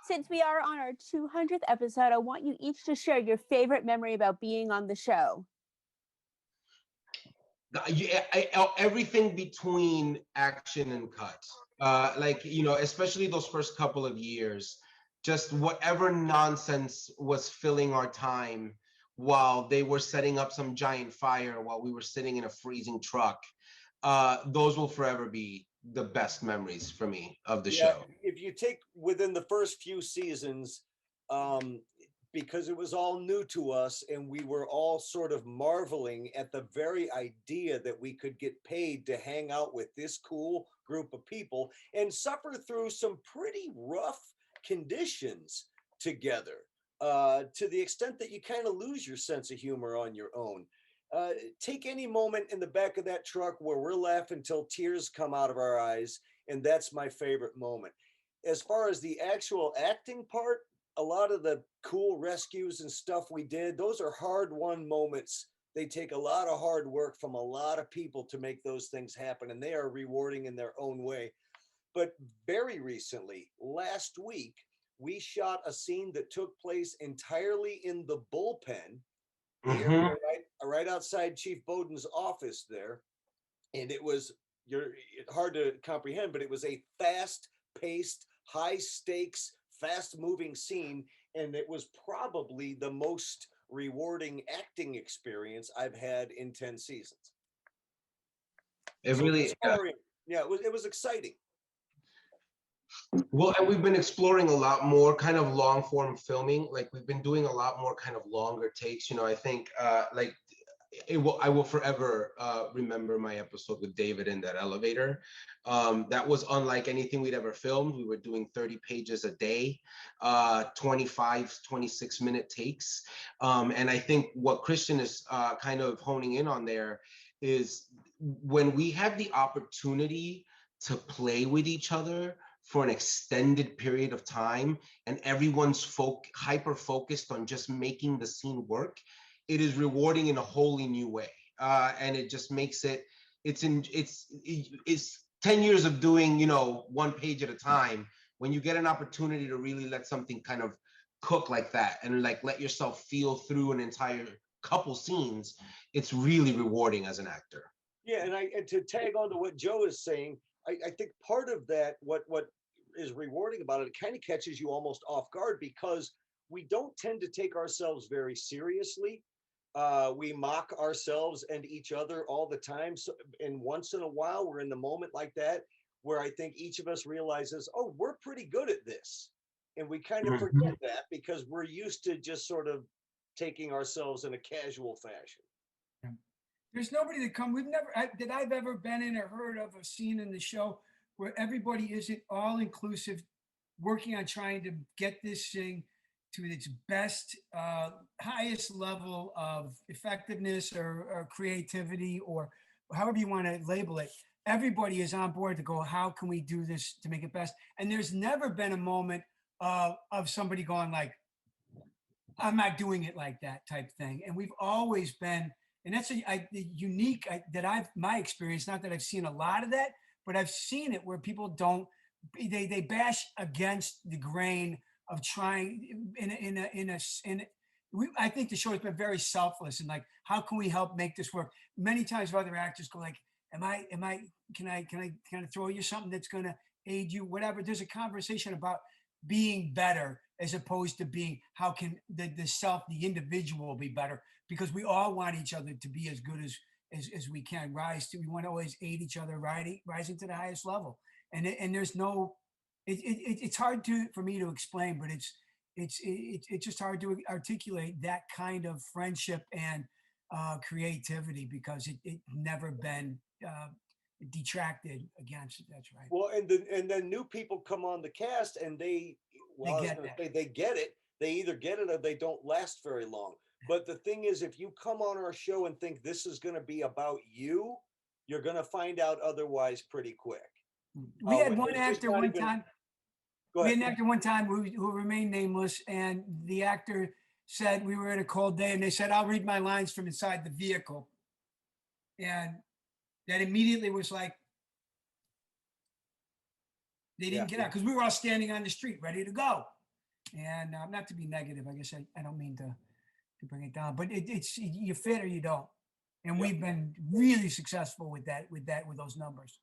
Since we are on our 200th episode, I want you each to share your favorite memory about being on the show. Everything between action and cut. Like, especially those first couple of years, just whatever nonsense was filling our time while they were setting up some giant fire while we were sitting in a freezing truck. Those will forever be the best memories for me of the show. If you take within the first few seasons, because it was all new to us and we were all sort of marveling at the very idea that we could get paid to hang out with this cool group of people and suffer through some pretty rough conditions together, to the extent that you kind of lose your sense of humor on your own. Take any moment in the back of that truck where we're laughing till tears come out of our eyes, and that's my favorite moment. As far as the actual acting part, a lot of the cool rescues and stuff we did, those are hard-won moments. They take a lot of hard work from a lot of people to make those things happen, and they are rewarding in their own way. But very recently, last week, we shot a scene that took place entirely in the bullpen, the area right outside Chief Bowden's office there. And it was hard to comprehend, but it was a fast-paced, high-stakes, fast-moving scene, and it was probably the most rewarding acting experience I've had in 10 seasons. It was exciting. Well, and we've been exploring a lot more kind of long form filming. Like, we've been doing a lot more kind of longer takes. I think I will forever remember my episode with David in that elevator. That was unlike anything we'd ever filmed. We were doing 30 pages a day, 25, 26-minute takes. And I think what Christian is kind of honing in on there is when we have the opportunity to play with each other for an extended period of time and everyone's hyper focused on just making the scene work, it is rewarding in a wholly new way. And it just makes it's 10 years of doing, one page at a time. When you get an opportunity to really let something kind of cook like that and like let yourself feel through an entire couple scenes, it's really rewarding as an actor. Yeah, and to tag on to what Joe is saying, I think part of that, what is rewarding about it kind of catches you almost off guard because we don't tend to take ourselves very seriously. We mock ourselves and each other all the time. So, and once in a while, we're in the moment like that, where I think each of us realizes, oh, we're pretty good at this. And we kind of forget that because we're used to just sort of taking ourselves in a casual fashion. Yeah. There's nobody that I've ever been in or heard of a scene in the show where everybody isn't all inclusive, working on trying to get this thing to its best, highest level of effectiveness or creativity, or however you want to label it. Everybody is on board to go, how can we do this to make it best? And there's never been a moment of somebody going like, I'm not doing it like that type thing. And we've always been, and that's unique my experience, not that I've seen a lot of that, but I've seen it where people they bash against the grain of trying I think the show has been very selfless and like, how can we help make this work? Many times other actors go like, can I kind of throw you something that's going to aid you, whatever. There's a conversation about being better as opposed to being, how can the individual be better? Because we all want each other to be as good as we can we want to always aid each other, rising to the highest level. And there's no, it's hard for me to explain, but it's just hard to articulate that kind of friendship and creativity because it never been detracted against it. That's right. Well, and then new people come on the cast and they get it. They either get it or they don't last very long. But the thing is, if you come on our show and think this is going to be about you, you're going to find out otherwise pretty quick. We had one actor one time. We had an actor one time who remained nameless, and the actor said, we were in a cold day, and they said, I'll read my lines from inside the vehicle. And that immediately was like, they didn't get out because we were all standing on the street ready to go. And not to be negative, I guess I don't mean to bring it down, but it's you fit or you don't. And Yep. we've been really successful with that, with those numbers.